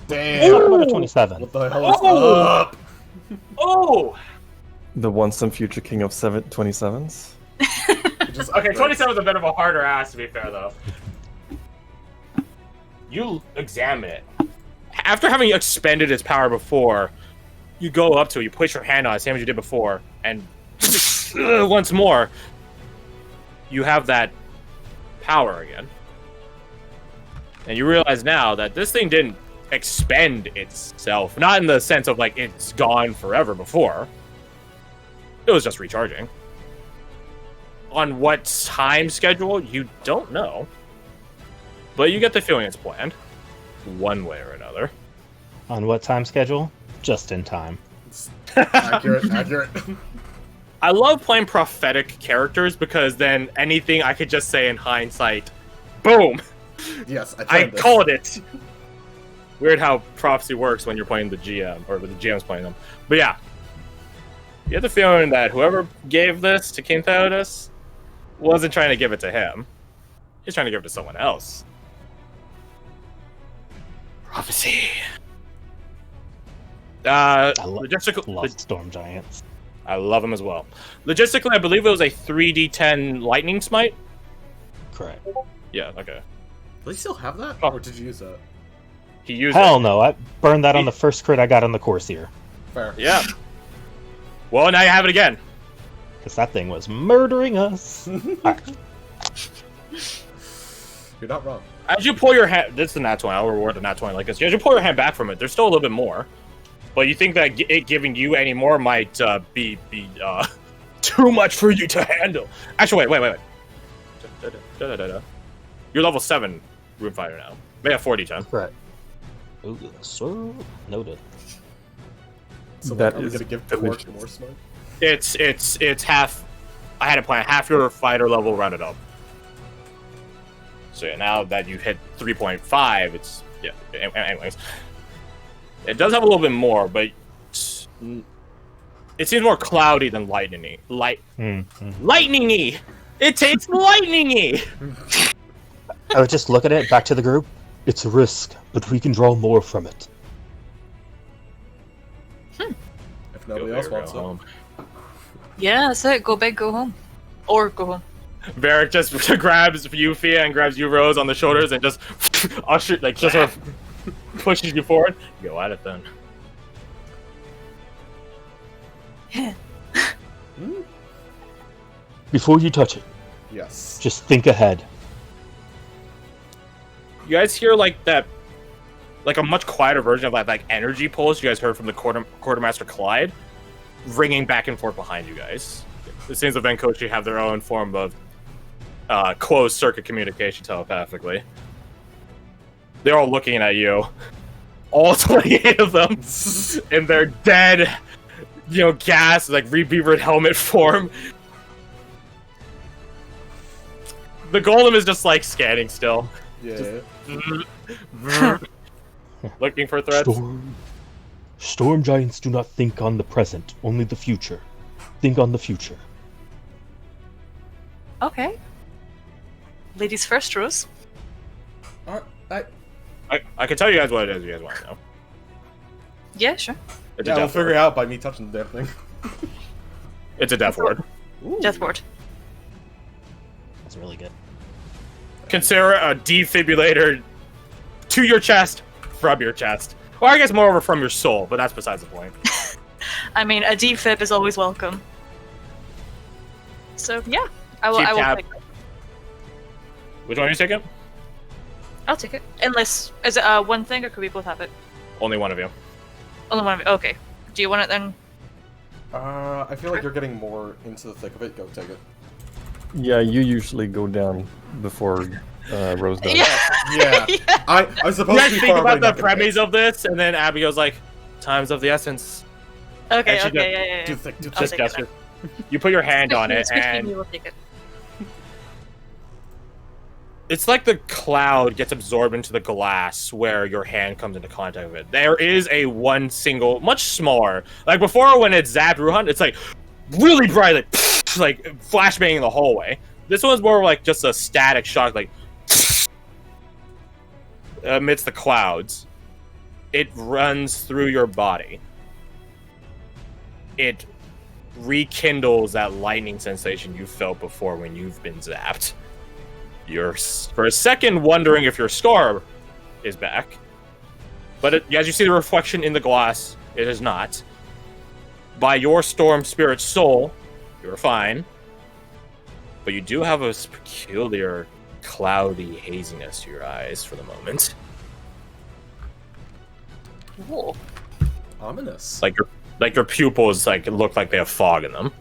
Damn. Talk about a 27. What the hell is up? Oh! The once and future king of 27s. Okay, 27 is a bit of a harder ass, to be fair, though. You examine it. After having expended its power before, you go up to it, you place your hand on it, same as you did before, and once more, you have that power again. And you realize now that this thing didn't expend itself. Not in the sense of, like, it's gone forever before. It was just recharging. On what time schedule, you don't know. But you get the feeling it's planned. One way or another. On what time schedule? Just in time. Accurate. I love playing prophetic characters because then anything I could just say in hindsight, boom! Yes, I called it! Weird how prophecy works when you're playing the GM, or when the GM's playing them. But yeah. You have the feeling that whoever gave this to King Theodos wasn't trying to give it to him. He's trying to give it to someone else. Prophecy. I love Storm Giants. I love them as well. Logistically, I believe it was a 3d10 lightning smite. Correct. Yeah, okay. Do they still have that? Oh. Or did you use that? He used Hell it. no, I burned that on the first crit I got on the course here. Fair. Yeah. Well, now you have it again. Because that thing was murdering us. Right. You're not wrong. As you pull your hand... This is a nat 20. I'll reward the nat 20 like this. As you pull your hand back from it, there's still a little bit more. But you think that it giving you any more might be too much for you to handle. Actually, wait. You're level 7 Rune Fighter now. May have 40-10. Correct. Ooh, sir. Noted. So That like, are we is gonna give delicious. Torch more smoke? It's half... I had a plan. Half your fighter level rounded up. So yeah, now that you hit 3.5, it's... Yeah, anyways. It does have a little bit more, but... It seems more cloudy than lightning-y. Lightning-y! It tastes lightning-y! I would just look at it, back to the group. It's a risk, but we can draw more from it. If nobody else wants it. Yeah, that's it. Go big, go home. Or go home. Varric just grabs you, Fia, and grabs you, Rose, on the shoulders and just just sort of pushes you forward. Go at it then. Before you touch it, Yes. just think ahead. You guys hear like that, like a much quieter version of like energy pulse you guys heard from the Quartermaster Clyde, ringing back and forth behind you guys. The Saints of Venkoshi have their own form of closed circuit communication telepathically. They're all looking at you. All 28 of them in their dead, gas, like rebeavered helmet form. The golem is just like scanning still. Yeah. Looking for threats. Storm Giants do not think on the present, only the future. Think on the future. Okay. Ladies first, Rose. I can tell you guys what it is if you guys want to know. Yeah, sure. It's Yeah, a we'll death figure word. it out by me touching the damn thing. It's a death word. Death ward. That's really good. Consider a defibrillator to your chest, from your chest. Or I guess moreover from your soul, but that's besides the point. I mean, a defib is always welcome. So yeah, I will. Keep I will tab. take it. Which one are you taking? I'll take it. Unless is it one thing, or could we both have it? Only one of you. Only one of it. Okay. Do you want it then? I feel like you're getting more into the thick of it. Go take it. Yeah, you usually go down before Rose does. Yeah. I was supposed You to guys be think far away, about the not gonna premise of this, and then Abby goes like, "Time's of the essence." Okay. And she Okay. just- Yeah. Too thick, too I'll thick. Just take it gesture. You put your hand on it, and you will take it. it's like the cloud gets absorbed into the glass where your hand comes into contact with it. There is a one single, much smaller, like before when it zapped Ruhan, it's like really bright, like flashbang in the hallway. This one's more like just a static shock, like amidst the clouds. it runs through your body, it rekindles that lightning sensation you felt before when you've been zapped. You're for a second wondering if your scar is back, but as you see the reflection in the glass, it is not. By your storm spirit soul, you're fine, but you do have a peculiar cloudy haziness to your eyes for the moment. Ooh. Ominous. Like your pupils look like they have fog in them.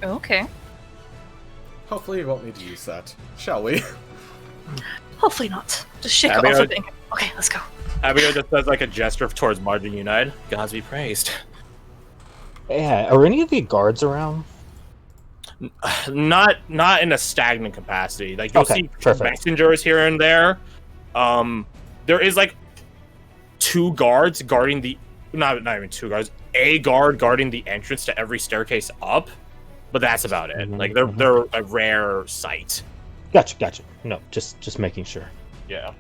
Okay. Hopefully you won't need to use that. Shall we? Hopefully not. Just shake it Abigail- off a bit. Okay, let's go. Abigail just does a gesture towards Margin United. Gods be praised. Yeah, are any of the guards around? Not in a stagnant capacity. You'll Okay, see perfect. messengers here and there. There is 2 guards guarding the not even 2 guards. A guard guarding the entrance to every staircase up, but that's about it. They're a rare sight. Gotcha. No, just making sure. Yeah.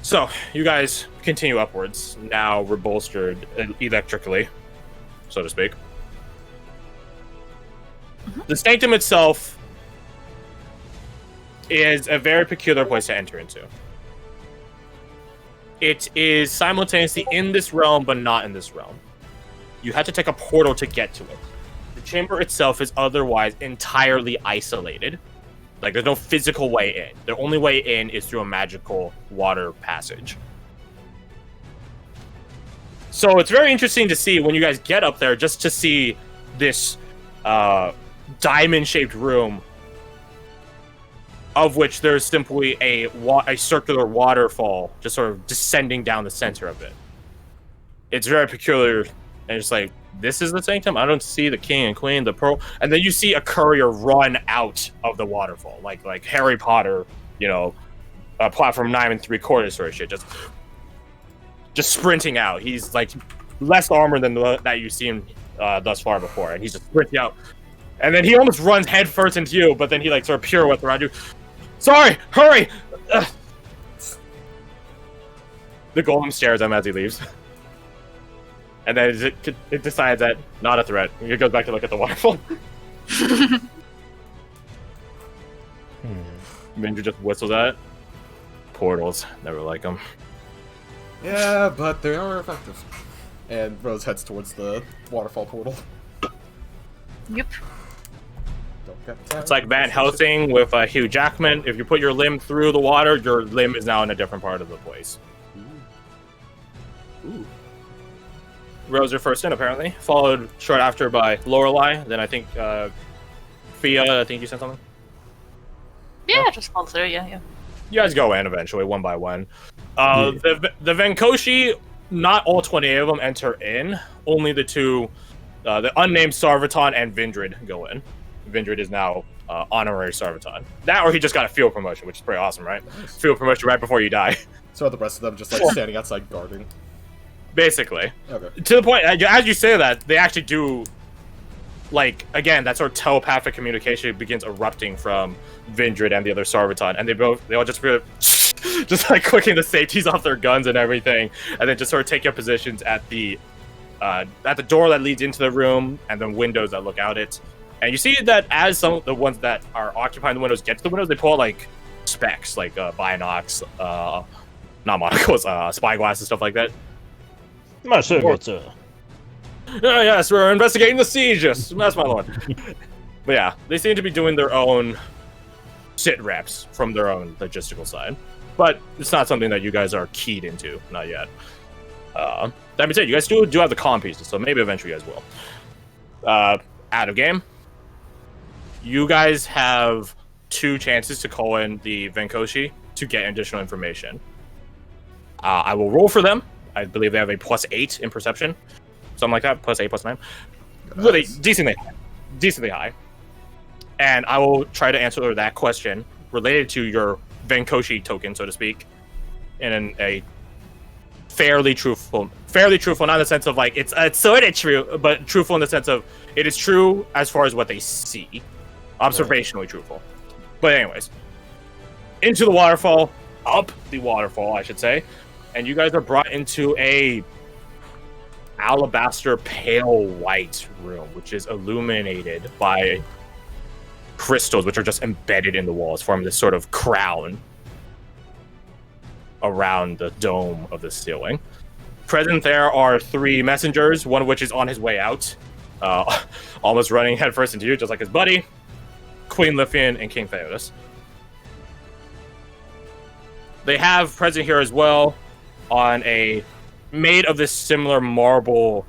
So you guys continue upwards. Now we're bolstered electrically, so to speak. The sanctum itself is a very peculiar place to enter into. It is simultaneously in this realm, but not in this realm. You have to take a portal to get to it. The chamber itself is otherwise entirely isolated. There's no physical way in. The only way in is through a magical water passage. So it's very interesting to see when you guys get up there, just to see this diamond-shaped room, of which there's simply a circular waterfall just sort of descending down the center of it. It's very peculiar, and it's this is the sanctum? I don't see the king and queen, the pearl. And then you see a courier run out of the waterfall, like Harry Potter, platform 9 3/4 sort of shit, just sprinting out. He's less armor than that you've seen thus far before, and he's just sprinting out. And then he almost runs headfirst into you, but then he sort of pirouettes around you. Sorry, hurry! Ugh. The golem stares at him as he leaves. And then it decides that not a threat. It goes back to look at the waterfall. Mindra just whistles at it. Portals, never like them. Yeah, but they are effective. And Rose heads towards the waterfall portal. Yep. Don't get It's like Van Helsing with Hugh Jackman. If you put your limb through the water, your limb is now in a different part of the place. Ooh. Rose are first in, apparently. Followed short after by Lorelei. Then I think Fia, I think you said something? Yeah, just fall through. Yeah. You guys go in eventually, one by one. The Venkoshi, not all 20 of them enter in. Only the 2, the unnamed Sarvaton and Vindrid go in. Vindrid is now honorary Sarvaton. That or he just got a field promotion, which is pretty awesome, right? Nice. Field promotion right before you die. So are the rest of them just standing outside guarding? Basically. Okay. To the point, as you say that, they actually do, again, that sort of telepathic communication begins erupting from Vindrid and the other Sarvaton, and they all just clicking the safeties off their guns and everything, and then just sort of take your positions at the door that leads into the room, and then windows that look out it. And you see that as some of the ones that are occupying the windows get to the windows, they pull out specs, binocs, not monocles, spyglass and stuff like that. My servitor. Yes, we're investigating the siege. Yes, my lord. But yeah, they seem to be doing their own sit reps from their own logistical side. But it's not something that you guys are keyed into, not yet. That being said, you guys do have the comm pieces, so maybe eventually you guys will. Out of game, you guys have 2 chances to call in the Venkoshi to get additional information. I will roll for them. I believe they have a +8 in perception. Something like that, +8, +9. Really, decently high. And I will try to answer that question related to your Venkoshi token, so to speak, in a fairly truthful, not in the sense of it's sort of true, but truthful in the sense of it is true as far as what they see. Observationally truthful. But anyways, into the waterfall, up the waterfall, I should say, and you guys are brought into a alabaster pale white room, which is illuminated by crystals, which are just embedded in the walls, forming this sort of crown around the dome of the ceiling. Present there are 3 messengers, one of which is on his way out, almost running headfirst into you, just like his buddy, Queen Lithian and King Theodos. They have present here as well on a made of this similar marble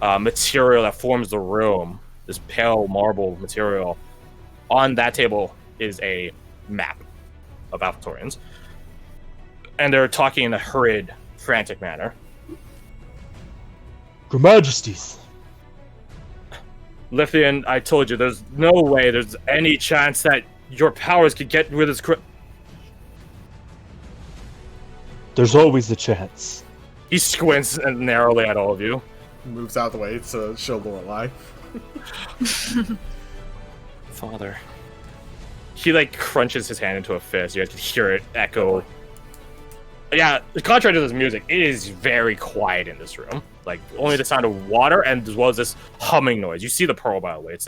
material that forms the room, this pale marble material. On that table is a map of Torreans, and they're talking in a hurried, frantic manner. Your Majesties, Lithian, I told you, there's no way there's any chance that your powers could get rid of this. there's always a chance. He squints narrowly at all of you. Moves out of the way to show Lorelei. Father. He like crunches his hand into a fist. You have to hear it echo. Yeah, contrary to this music, it is very quiet in this room. Like only the sound of water and as well as this humming noise. You see the pearl, by the way.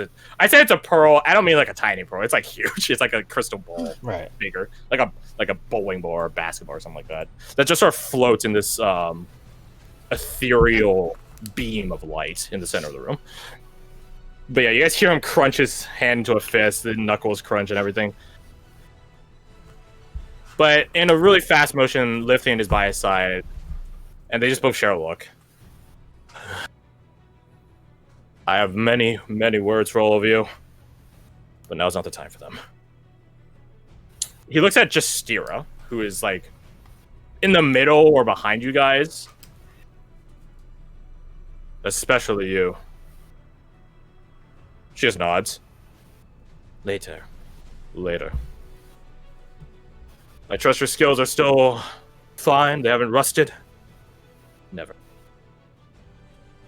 I say it's a pearl. I don't mean like a tiny pearl. It's like huge. It's like a crystal ball, Right. bigger, like a bowling ball or a basketball or something like that. That just sort of floats in this ethereal beam of light in the center of the room. But yeah, you guys hear him crunch his hand into a fist, the knuckles crunch and everything. But in a really fast motion, Lithian is by his side, and they just both share a look. I have many, many words for all of you, but now's not the time for them. He looks at Justira, who is like in the middle or behind you guys. Especially you. She just nods. Later. I trust your skills are still fine. They haven't rusted. Never.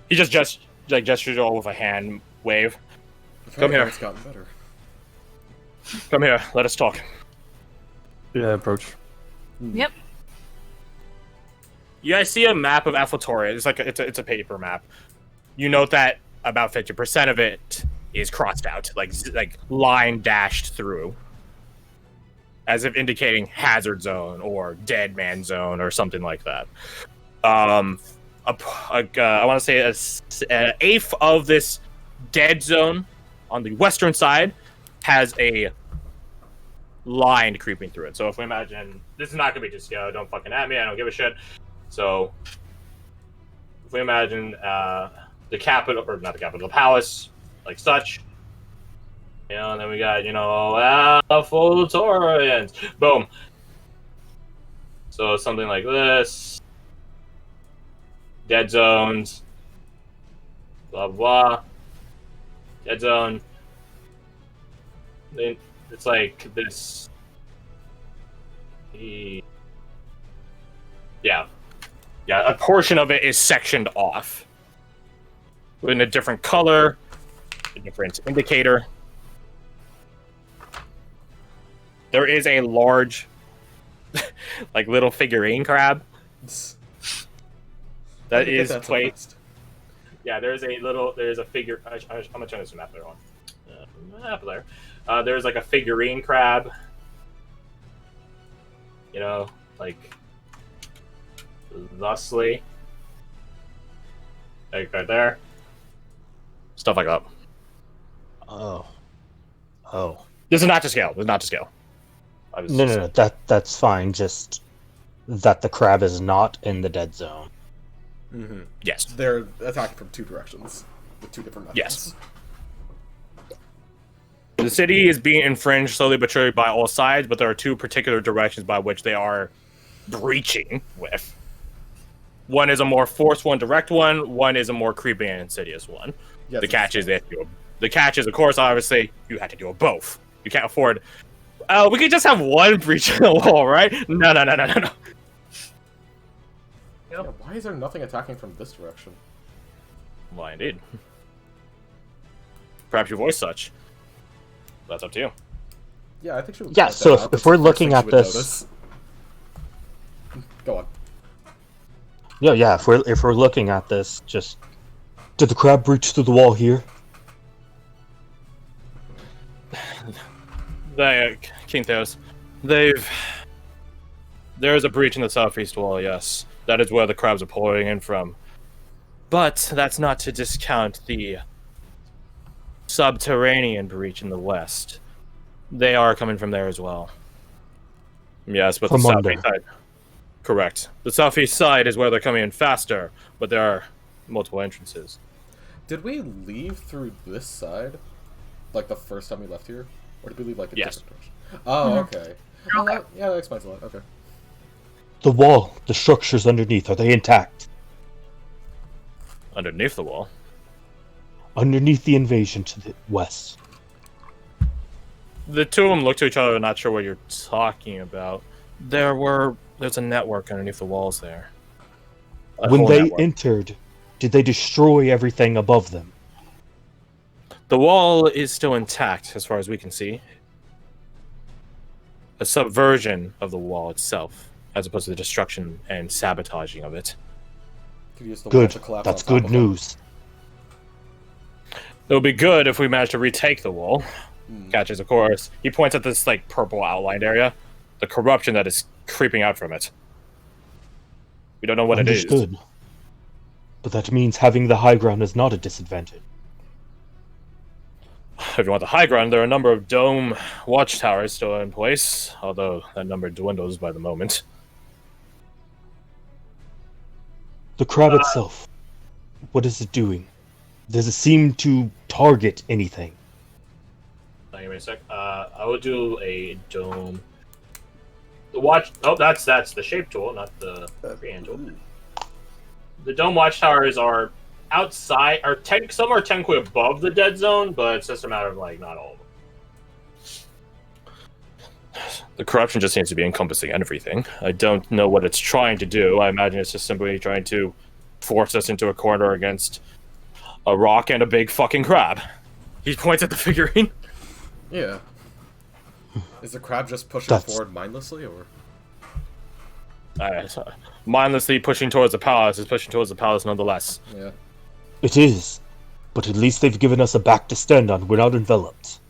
He just gestures all with a hand wave. Come here. It's gotten better. Come here. Let us talk. Yeah, approach. Yep. You guys see a map of Athel. It's a paper map. You note that about 50% of it is crossed out, like line dashed through, as if indicating hazard zone or dead man zone or something like that. I want to say an eighth of this dead zone on the western side has a line creeping through it. So if we imagine, this is not gonna be just don't fucking at me, I don't give a shit. So if we imagine the capital, or not the capital, the palace, like such. And then we got, full Torreans. Boom. So something like this. Dead zones. Blah, blah. Dead zone. Then it's like this. Yeah. Yeah, a portion of it is sectioned off. In a different color. A different indicator. There is a large, like little figurine crab. That is placed. Yeah, there's a figure. I'm gonna turn this map there on. Map there. There's like a figurine crab. Like thusly, like right there. Stuff like that. Oh. This is not to scale. No. That's fine. Just that the crab is not in the dead zone. Mm-hmm. Yes. They're attacking from 2 directions with 2 different methods. Yes. The city is being infringed slowly but surely by all sides, but there are 2 particular directions by which they are breaching with. One is a more forced one, direct one. One is a more creepy and insidious one. Yes, The catch is, of course, obviously, you have to do both. You can't afford. We could just have one breach in the wall, right? No. Yeah, why is there nothing attacking from this direction? Why, indeed. Perhaps you voice such. That's up to you. Yeah, I think she would. Yeah, point so that out. if That's we're the first looking thing at she would this- notice. Go on. Yeah, if we're looking at this, just did the crab breach through the wall here? King Theos, there is a breach in the southeast wall. Yes, that is where the crabs are pouring in from. But that's not to discount the subterranean breach in the west. They are coming from there as well. Yes, but From the under. southeast side. Correct. The southeast side is where they're coming in faster, but there are multiple entrances. Did we leave through this side? Like the first time we left here? Or did we leave like a Yes. different direction? Oh, okay. Well, that explains a lot. Okay. The wall, the structures underneath, are they intact? Underneath the wall. Underneath the invasion to the west. The two of them look to each other, not sure what you're talking about. There's a network underneath the walls there. A When whole they network. entered, did they destroy everything above them? The wall is still intact, as far as we can see. A subversion of the wall itself, as opposed to the destruction and sabotaging of it. Could use the wall Good. to collapse That's on top good of them. news. It would be good if we managed to retake the wall. Catches, of course. He points at this like purple outlined area. The corruption that is creeping out from it. We don't know what it is. Understood. But that means having the high ground is not a disadvantage. If you want the high ground, there are a number of dome watchtowers still in place, although that number dwindles by the moment. The crab itself, what is it doing? Does it seem to target anything? Give me a sec. I will do a dome. The watch. Oh, that's the shape tool, not the freehand tool. The dome watchtowers are outside, some are technically above the dead zone, but it's just a matter of like not all of them. The corruption just seems to be encompassing everything. I don't know what it's trying to do. I imagine it's just simply trying to force us into a corner against a rock and a big fucking crab. He points at the figurine. Yeah. Is the crab just pushing That's- forward mindlessly, or? Mindlessly pushing towards the palace is pushing towards the palace nonetheless. Yeah. It is. But at least they've given us a back to stand on. We're not enveloped.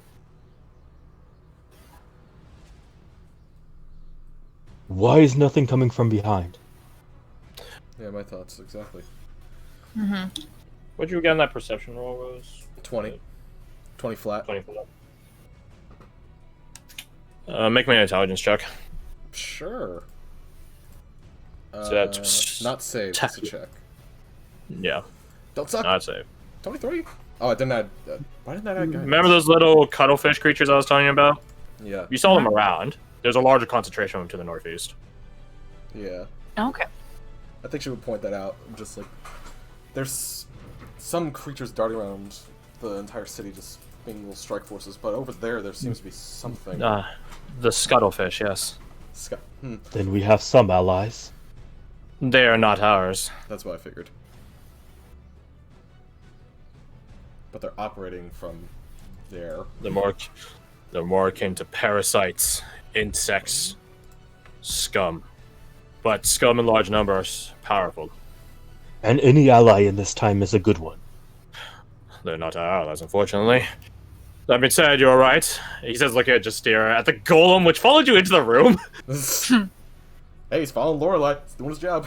Why is nothing coming from behind? Yeah, my thoughts, exactly. What'd you get on that perception roll, Rose? 20. 20 flat. 20 for that. Make me an intelligence check. Sure. So that's not save, just a check. Yeah, Don't suck! not save. 23? Oh, I didn't add... why didn't that add guidance? Remember those little cuttlefish creatures I was telling you about? Yeah. You saw them around. There's a larger concentration of them to the northeast. Yeah. Okay. I think she would point that out. Just like... There's some creatures darting around the entire city just being little strike forces, but over there seems to be something. The scuttlefish, yes. Then we have some allies. They are not ours. That's what I figured. But they're operating from there. They're more akin to parasites, insects, scum. But scum in large numbers, powerful. And any ally in this time is a good one. They're not our allies, unfortunately. That being said, you're right. He says, looking at Justira, at the golem, which followed you into the room. Hey, he's following Lorelei. He's doing his job.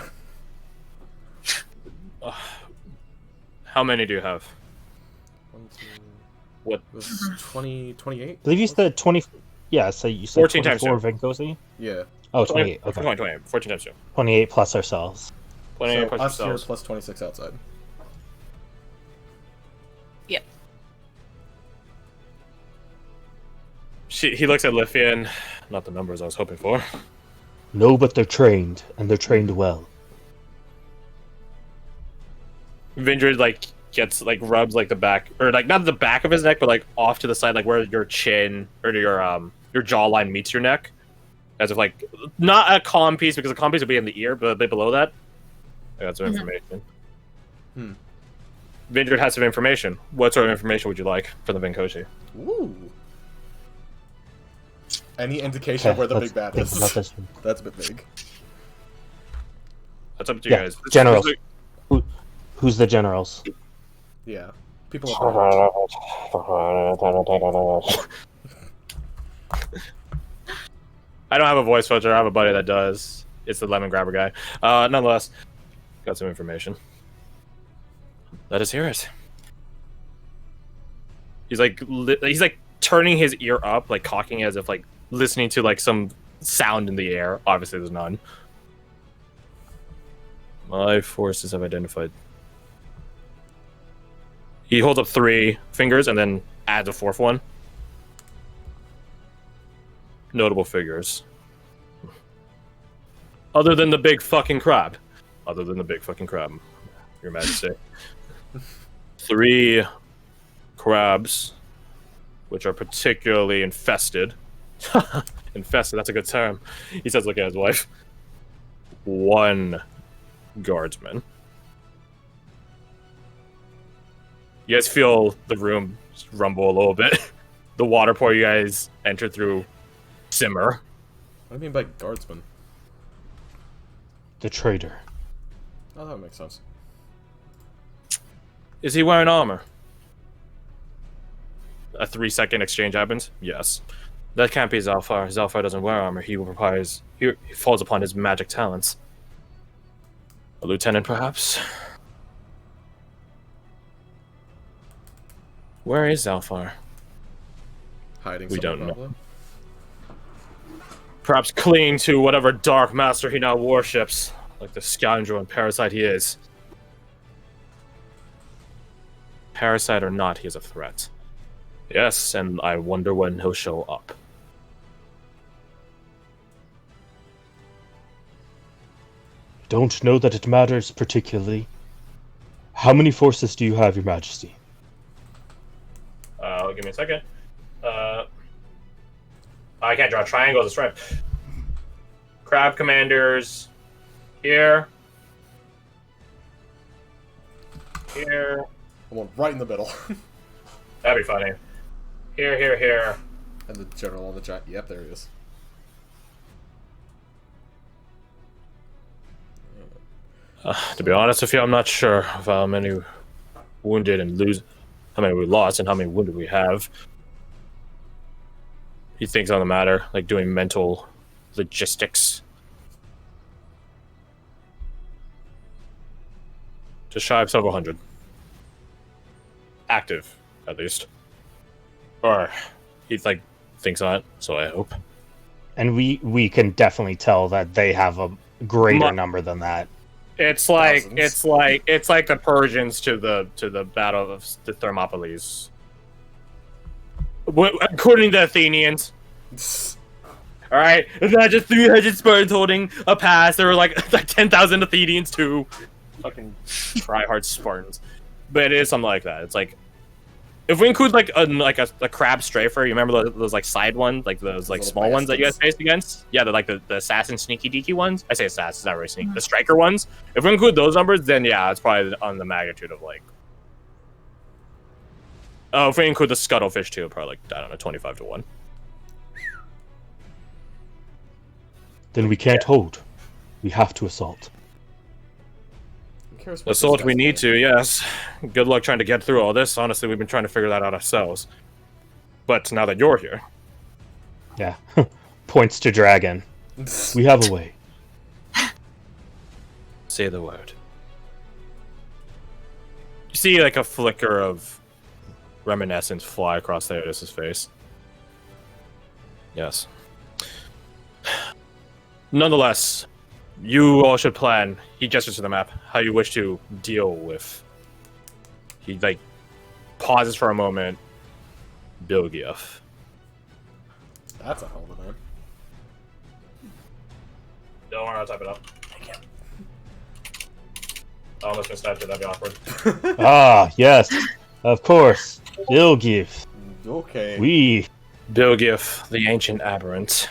How many do you have? 1, 2... What? Was 20, 28? I believe you said 20... Yeah, so you said 14 times 24 Venkosi? Yeah. Oh, 28. Okay. 28. 14 times 2. 28 plus ourselves. 28 So plus us here yourselves. plus 26 outside. Yep. He looks at Lithian. Not the numbers I was hoping for. No, but they're trained, and they're trained well. Vindred, like, gets, like, rubs, like, the back, or, like, not the back of his neck, but, like, off to the side, like, where your chin, or your jawline meets your neck. As if, like, not a calm piece, because a calm piece would be in the ear, but a bit below that. I got some information. Vindred has some information. What sort of information would you like from the Venkoshi? Ooh. Any indication of where the big bad think is? about this one. That's a bit big. That's up to you Yeah, guys. generals. Who's the generals? Yeah. People are I don't have a voice filter. I have a buddy that does. It's the lemon grabber guy. Nonetheless, got some information. Let us hear it. He's like turning his ear up, like cocking as if like listening to like some sound in the air. Obviously, there's none. My forces have identified. He holds up 3 fingers and then adds a 4th one. Notable figures. Other than the big fucking crab. Other than the big fucking crab, Your Majesty. 3 crabs, which are particularly infested. Infested, that's a good term. He says, looking at his wife. 1 guardsman. You guys feel the room rumble a little bit. The water pour you guys enter through simmer. What do you mean by guardsman? The traitor. Oh, that makes sense. Is he wearing armor? A 3-second exchange happens? Yes. That can't be Zalfar. Zalfar doesn't wear armor. He falls upon his magic talents. A lieutenant, perhaps? Where is Zalfar? Hiding We somewhere, don't know. probably. Perhaps clinging to whatever dark master he now worships, like the scoundrel and parasite he is. Parasite or not, he is a threat. Yes, and I wonder when he'll show up. Don't know that it matters particularly. How many forces do you have, Your Majesty? Give me a second. I can't draw triangles, that's right. Crab commanders here. Here. I want right in the middle. That'd be funny. Here. And the general on the giant. Yep, there he is. To be honest with you, I'm not sure of how many wounded and how many we lost and how many wounded we have. He thinks on the matter, like doing mental logistics. Just shy of several hundred. Active, at least. Or he thinks on it, so I hope. And we can definitely tell that they have a greater number than that. It's like Thousands. it's like the Persians to the battle of the Thermopylae. According to the Athenians. All right, it's not just 300 Spartans holding a pass. There were like 10,000 Athenians too. Fucking try-hard Spartans. But it is something like that. It's like if we include like a crab strafer, you remember those like side ones, like those like Little small ones that you guys bastards. faced against? Yeah, they're like the assassin sneaky deaky ones. I say assassin, it's not really sneaky. The striker ones. If we include those numbers, then yeah, it's probably on the magnitude of like. Oh, if we include the scuttlefish too, probably like I don't know, 25 to 1. Then we can't hold. We have to assault. I'm curious what this Assault we guy's need doing. to, yes. Good luck trying to get through all this. Honestly, we've been trying to figure that out ourselves. But now that you're here, Yeah. Points to dragon. We have a way. say the word. You see like a flicker of reminiscence fly across Theodos's face. Yes. Nonetheless, you all should plan, he gestures to the map, how you wish to deal with. He like pauses for a moment. Bilgiaf. That's a hell of a name. Don't worry, I'll type it up. I almost mistyped it, that'd be awkward. Ah, yes. Of course. Ilgif. Okay. We. Bilgiaf, the ancient aberrant.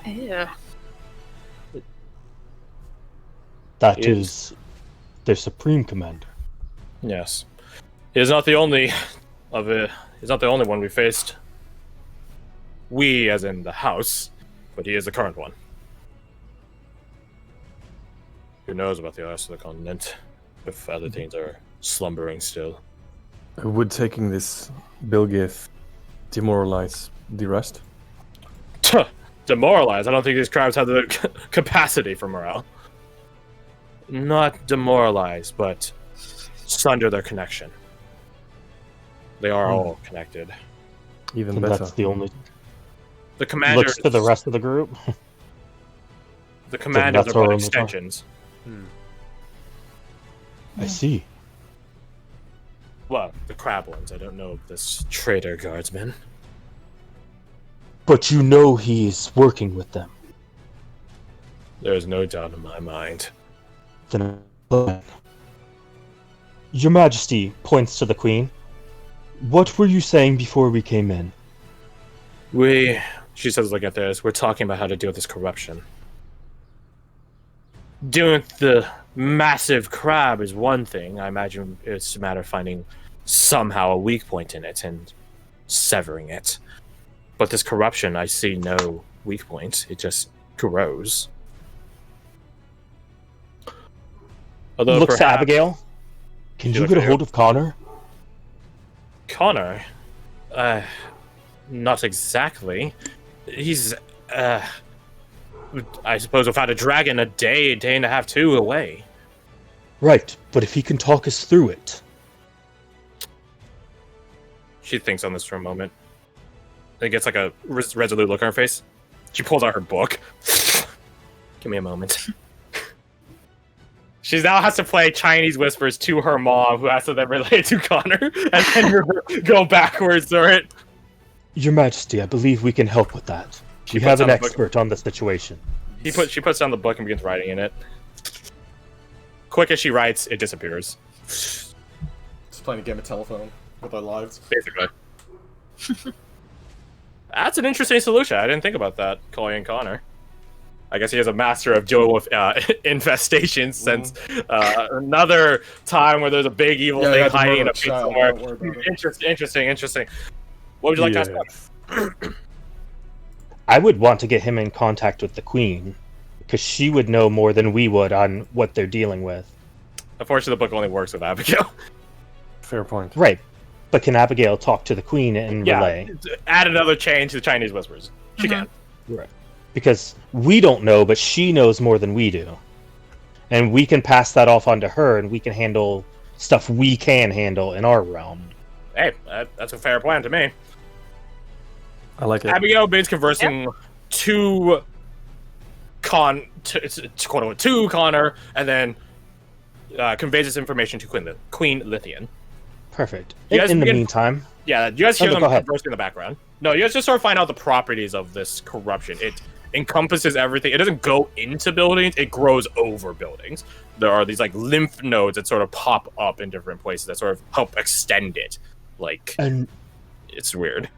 Yeah. That Is- is their supreme commander. Yes. He is not the only of it. He's not the only one we faced. We, as in the house, but he is the current one. Who knows about the rest of the continent, if other things are slumbering still. Would taking this Bilgith demoralize the rest? Demoralized? I don't think these crabs have the capacity for morale. Not demoralized, but sunder their connection. They are all connected. Even And better. that's the only. The commanders. Looks to the rest of the group. The commanders that's are our but only thought. extensions. I see. Well, the crab ones. I don't know this traitor guardsman. But you know he's working with them. There is no doubt in my mind. Then, Your Majesty points to the Queen. What were you saying before we came in? She says, look at this, we're talking about how to deal with this corruption. Dealing with the massive crab is one thing. I imagine it's a matter of finding somehow a weak point in it and severing it. But this corruption, I see no weak point. It just grows. Although Looks to perhaps Abigail. Can you look get a at hold of Connor? Connor? Not exactly. He's, I suppose without a dragon, a day and a half, two away. Right, but if he can talk us through it. She thinks on this for a moment. Then gets like a resolute look on her face. She pulls out her book. Give me a moment. She now has to play Chinese whispers to her mom, who has to then relate to Connor, and then go backwards through it. Your Majesty, I believe we can help with that. She We puts have an down the book. expert on the situation. She puts down the book and begins writing in it. Quick as she writes, it disappears. Just playing a game of telephone with our lives. Basically. That's an interesting solution. I didn't think about that, calling in Connor. I guess he is a master of dealing with infestations since another time where there's a big evil Yeah, thing had to hiding in murder a a pit child, somewhere. don't worry about it. Interesting. What would you like to ask about? I would want to get him in contact with the Queen, because she would know more than we would on what they're dealing with. Unfortunately, the book only works with Abigail. Fair point. Right, but can Abigail talk to the Queen and relay? Add another chain to the Chinese whispers. She can. Right. Because we don't know, but she knows more than we do. And we can pass that off onto her, and we can handle stuff we can handle in our realm. Hey, that's a fair plan to me. I like it. Abigail begins conversing to quote unquote to Connor, and then conveys this information to Queen Lithian. Perfect. You guys In the begin- meantime, Yeah, you guys hear go them ahead. conversing in the background. No, you guys just sort of find out the properties of this corruption. It encompasses everything. It doesn't go into buildings, it grows over buildings. There are these like lymph nodes that sort of pop up in different places that sort of help extend it. Like, and it's weird.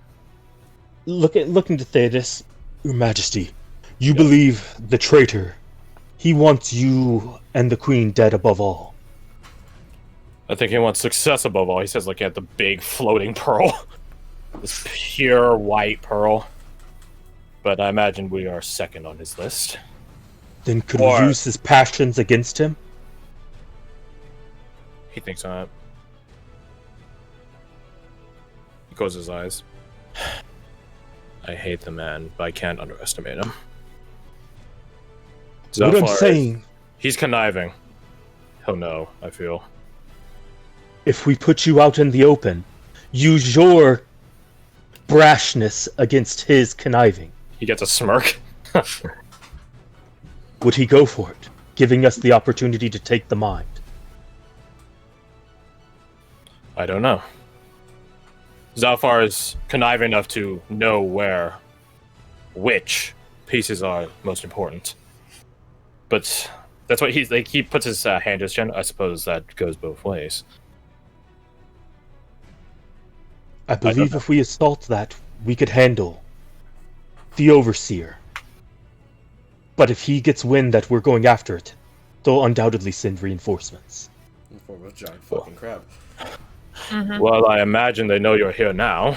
looking to Thetis, Your Majesty, you believe the traitor. He wants you and the Queen dead above all. I think he wants success above all. He says, look at the big floating pearl. This pure white pearl. But I imagine we are second on his list. Then could Or- we use his passions against him? He thinks on it. He closes his eyes. I hate the man, but I can't underestimate him. What I'm Zafar, saying, he's conniving. He'll know, I feel. if we put you out in the open, use your brashness against his conniving. He gets a smirk. Would he go for it, giving us the opportunity to take the mind? I don't know. Zalfar is conniving enough to know which pieces are most important. But that's what he puts his hand to his chin. I suppose that goes both ways. I believe if we assault that, we could handle the Overseer. But if he gets wind that we're going after it, they'll undoubtedly send reinforcements. In the form of a giant fucking crab. Mm-hmm. Well, I imagine they know you're here now.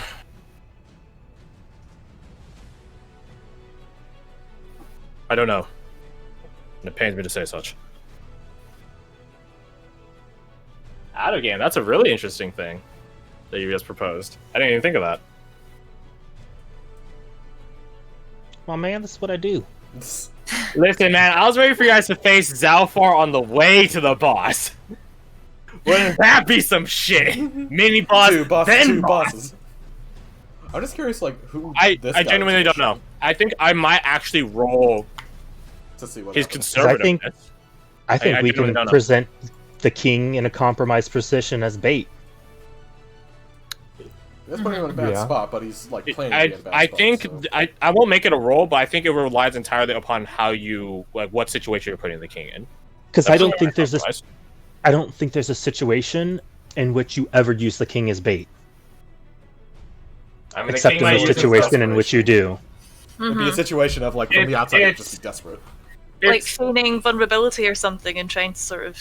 I don't know. And it pains me to say such. Out of game. That's a really interesting thing that you just proposed. I didn't even think of that. Well, man, this is what I do. Listen, man, I was ready for you guys to face Zalfar on the way to the boss. Wouldn't that be some shit? Mini boss, Two then boss. bosses. I'm just curious, like, who I this guy genuinely was don't know. I think I might actually roll to see what his happens. conservativeness. I think I we genuinely can don't know. present the king in a compromised position as bait. That's putting him in a bad Yeah. spot, but he's like playing to be in a bad I spot, think so. I won't make it a roll, but I think it relies entirely upon how you like what situation you're putting the king in. Because I don't think there's a compromise. I don't think there's a situation in which you ever use the king as bait, I mean, the except king in might the use his situation in which you do. It'd be a situation of like from the outside, you'd just be desperate. Like It's, feigning vulnerability or something and trying to sort of.